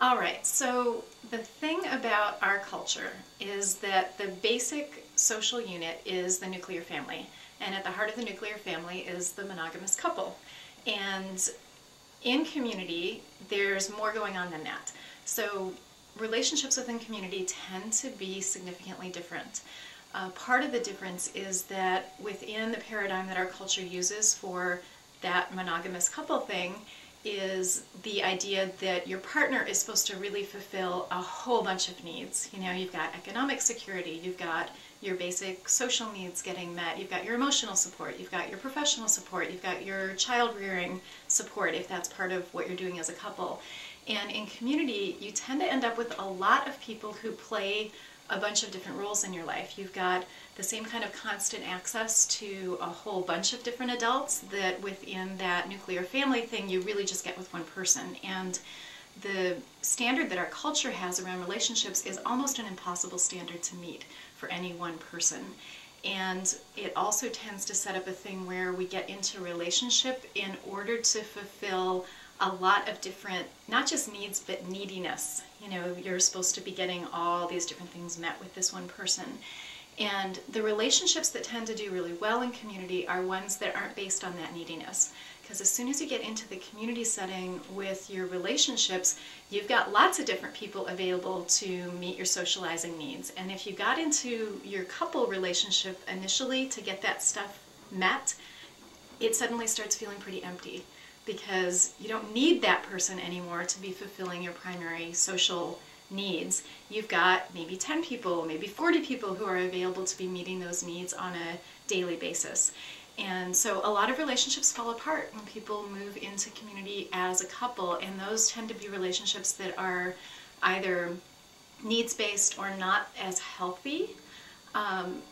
All right, so the thing about our culture is that the basic social unit is the nuclear family. And at the heart of the nuclear family is the monogamous couple. And in community, there's more going on than that. So relationships within community tend to be significantly different. Part of the difference is that within the paradigm that our culture uses for that monogamous couple thing is the idea that your partner is supposed to really fulfill a whole bunch of needs. You know, you've got economic security, you've got your basic social needs getting met, you've got your emotional support, you've got your professional support, you've got your child rearing support if that's part of what you're doing as a couple. And in community, you tend to end up with a lot of people who play a bunch of different roles in your life. You've got the same kind of constant access to a whole bunch of different adults that within that nuclear family thing you really just get with one person. And the standard that our culture has around relationships is almost an impossible standard to meet for any one person. And it also tends to set up a thing where we get into relationship in order to fulfill a lot of different, not just needs, but neediness. You know, you're supposed to be getting all these different things met with this one person. And the relationships that tend to do really well in community are ones that aren't based on that neediness. Because as soon as you get into the community setting with your relationships, you've got lots of different people available to meet your socializing needs. And if you got into your couple relationship initially to get that stuff met, it suddenly starts feeling pretty empty, because you don't need that person anymore to be fulfilling your primary social needs. You've got maybe 10 people, maybe 40 people who are available to be meeting those needs on a daily basis. And so a lot of relationships fall apart when people move into community as a couple, and those tend to be relationships that are either needs-based or not as healthy. And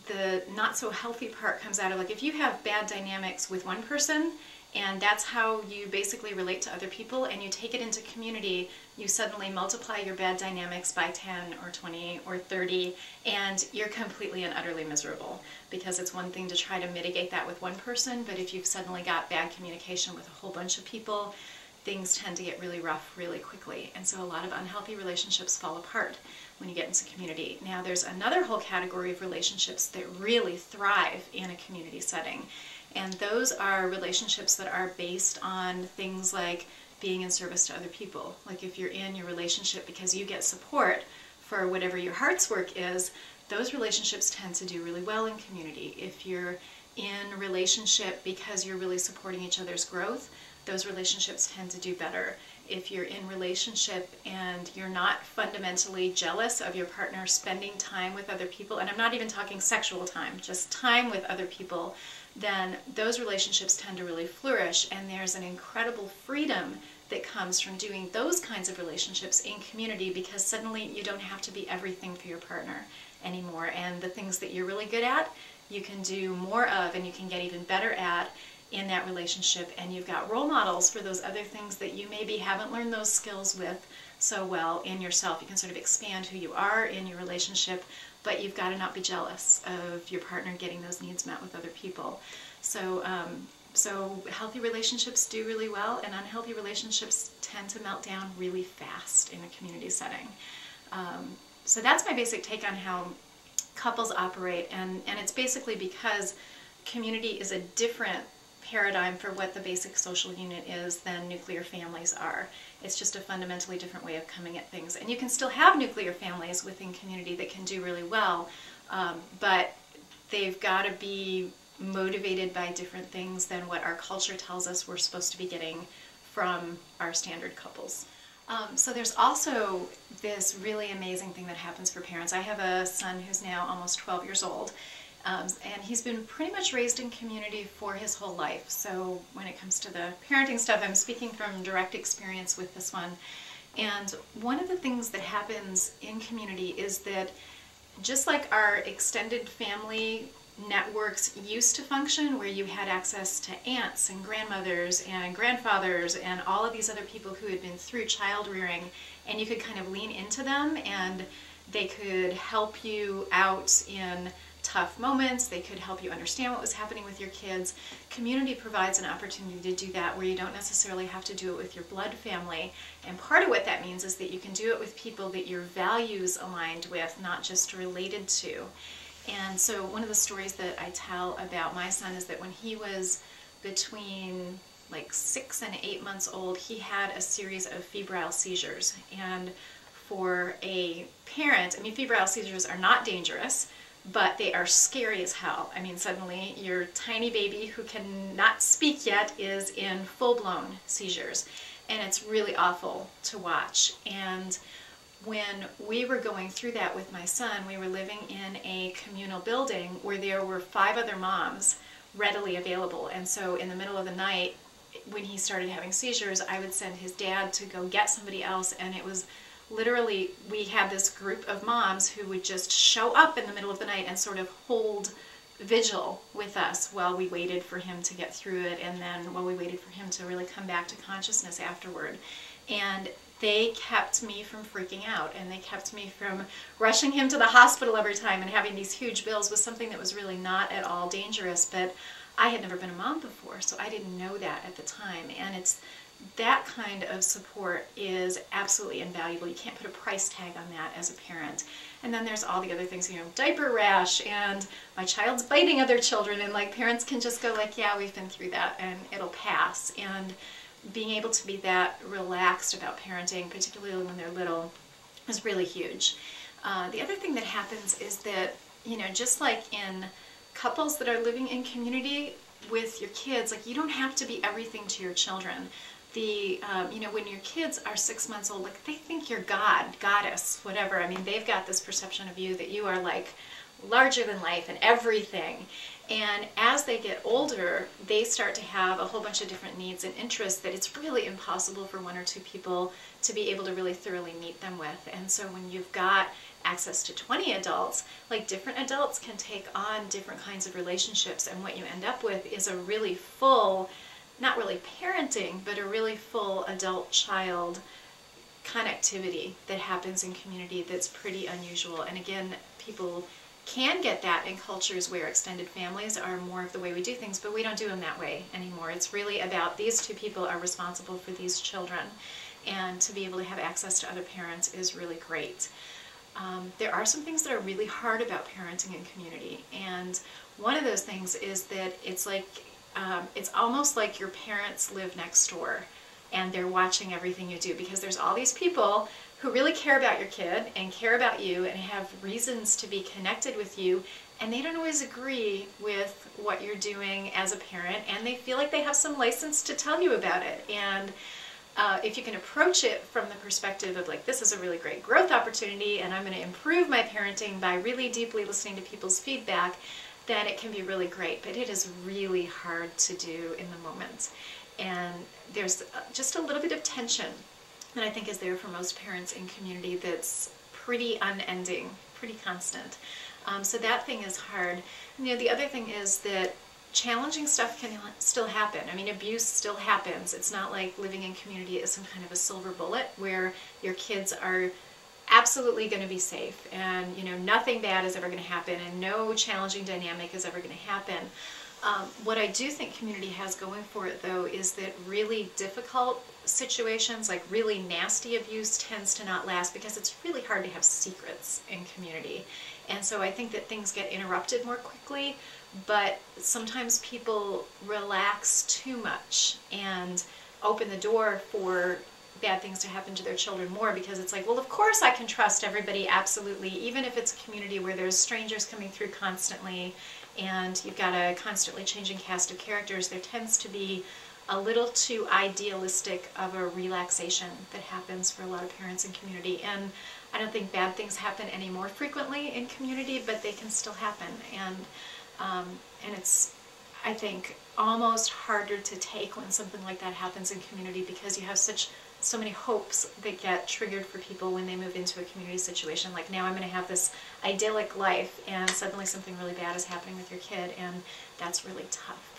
the not so healthy part comes out of, like, if you have bad dynamics with one person and that's how you basically relate to other people, and you take it into community, you suddenly multiply your bad dynamics by 10 or 20 or 30, and you're completely and utterly miserable, because it's one thing to try to mitigate that with one person, but if you've suddenly got bad communication with a whole bunch of people, things tend to get really rough really quickly. And so a lot of unhealthy relationships fall apart when you get into community. Now there's another whole category of relationships that really thrive in a community setting. And those are relationships that are based on things like being in service to other people. Like if you're in your relationship because you get support for whatever your heart's work is, those relationships tend to do really well in community. If you're in a relationship because you're really supporting each other's growth, those relationships tend to do better. If you're in relationship and you're not fundamentally jealous of your partner spending time with other people, and I'm not even talking sexual time, just time with other people, then those relationships tend to really flourish, and there's an incredible freedom that comes from doing those kinds of relationships in community, because suddenly you don't have to be everything for your partner anymore, and the things that you're really good at, you can do more of and you can get even better at in that relationship, and you've got role models for those other things that you maybe haven't learned those skills with so well in yourself. You can sort of expand who you are in your relationship, but you've got to not be jealous of your partner getting those needs met with other people. So healthy relationships do really well, and unhealthy relationships tend to melt down really fast in a community setting. So that's my basic take on how couples operate, and it's basically because community is a different paradigm for what the basic social unit is than nuclear families are. It's just a fundamentally different way of coming at things. And you can still have nuclear families within community that can do really well, but they've got to be motivated by different things than what our culture tells us we're supposed to be getting from our standard couples. So there's also this really amazing thing that happens for parents. I have a son who's now almost 12 years old, and he's been pretty much raised in community for his whole life. So when it comes to the parenting stuff, I'm speaking from direct experience with this one. And one of the things that happens in community is that just like our extended family networks used to function, where you had access to aunts and grandmothers and grandfathers and all of these other people who had been through child rearing, and you could kind of lean into them and they could help you out in tough moments. They could help you understand what was happening with your kids. Community provides an opportunity to do that where you don't necessarily have to do it with your blood family. And part of what that means is that you can do it with people that your values aligned with, not just related to. And so one of the stories that I tell about my son is that when he was between like 6 and 8 months old, he had a series of febrile seizures. And for a parent, I mean, febrile seizures are not dangerous, but they are scary as hell. I mean, suddenly your tiny baby who cannot speak yet is in full-blown seizures, and it's really awful to watch. And when we were going through that with my son, we were living in a communal building where there were 5 other moms readily available. And so in the middle of the night, when he started having seizures, I would send his dad to go get somebody else, and it was literally, we had this group of moms who would just show up in the middle of the night and sort of hold vigil with us while we waited for him to get through it, and then while we waited for him to really come back to consciousness afterward. And they kept me from freaking out, and they kept me from rushing him to the hospital every time and having these huge bills with something that was really not at all dangerous. But I had never been a mom before, so I didn't know that at the time. And it's that kind of support is absolutely invaluable. You can't put a price tag on that as a parent. And then there's all the other things, you know, diaper rash, and my child's biting other children, and like parents can just go like, yeah, we've been through that and it'll pass. And being able to be that relaxed about parenting, particularly when they're little, is really huge. The other thing that happens is that, you know, just like in couples that are living in community with your kids, like you don't have to be everything to your children. You know, when your kids are 6 months old, like they think you're God, goddess, whatever. I mean, they've got this perception of you that you are like larger than life and everything. And as they get older, they start to have a whole bunch of different needs and interests that it's really impossible for 1 or 2 people to be able to really thoroughly meet them with. And so when you've got access to 20 adults, like different adults can take on different kinds of relationships, and what you end up with is a really full, not really parenting, but a really full adult-child connectivity that happens in community that's pretty unusual. And again, people can get that in cultures where extended families are more of the way we do things, but we don't do them that way anymore. It's really about these 2 people are responsible for these children, and to be able to have access to other parents is really great. There are some things that are really hard about parenting in community, and one of those things is that it's like it's almost like your parents live next door and they're watching everything you do, because there's all these people who really care about your kid and care about you and have reasons to be connected with you, and they don't always agree with what you're doing as a parent, and they feel like they have some license to tell you about it. And if you can approach it from the perspective of like, this is a really great growth opportunity and I'm going to improve my parenting by really deeply listening to people's feedback, then it can be really great. But it is really hard to do in the moment. And there's just a little bit of tension that I think is there for most parents in community that's pretty unending, pretty constant. So that thing is hard. And, you know, the other thing is that challenging stuff can still happen. I mean, abuse still happens. It's not like living in community is some kind of a silver bullet where your kids are absolutely going to be safe and, you know, nothing bad is ever going to happen and no challenging dynamic is ever going to happen. What I do think community has going for it, though, is that really difficult situations, like really nasty abuse, tends to not last because it's really hard to have secrets in community. And so I think that things get interrupted more quickly, but sometimes people relax too much and open the door for bad things to happen to their children more, because it's like, well, of course I can trust everybody absolutely, even if it's a community where there's strangers coming through constantly and you've got a constantly changing cast of characters. There tends to be a little too idealistic of a relaxation that happens for a lot of parents in community. And I don't think bad things happen any more frequently in community, but they can still happen. And it's, I think, almost harder to take when something like that happens in community, because you have so many hopes that get triggered for people when they move into a community situation. Like, now I'm going to have this idyllic life, and suddenly something really bad is happening with your kid, and that's really tough.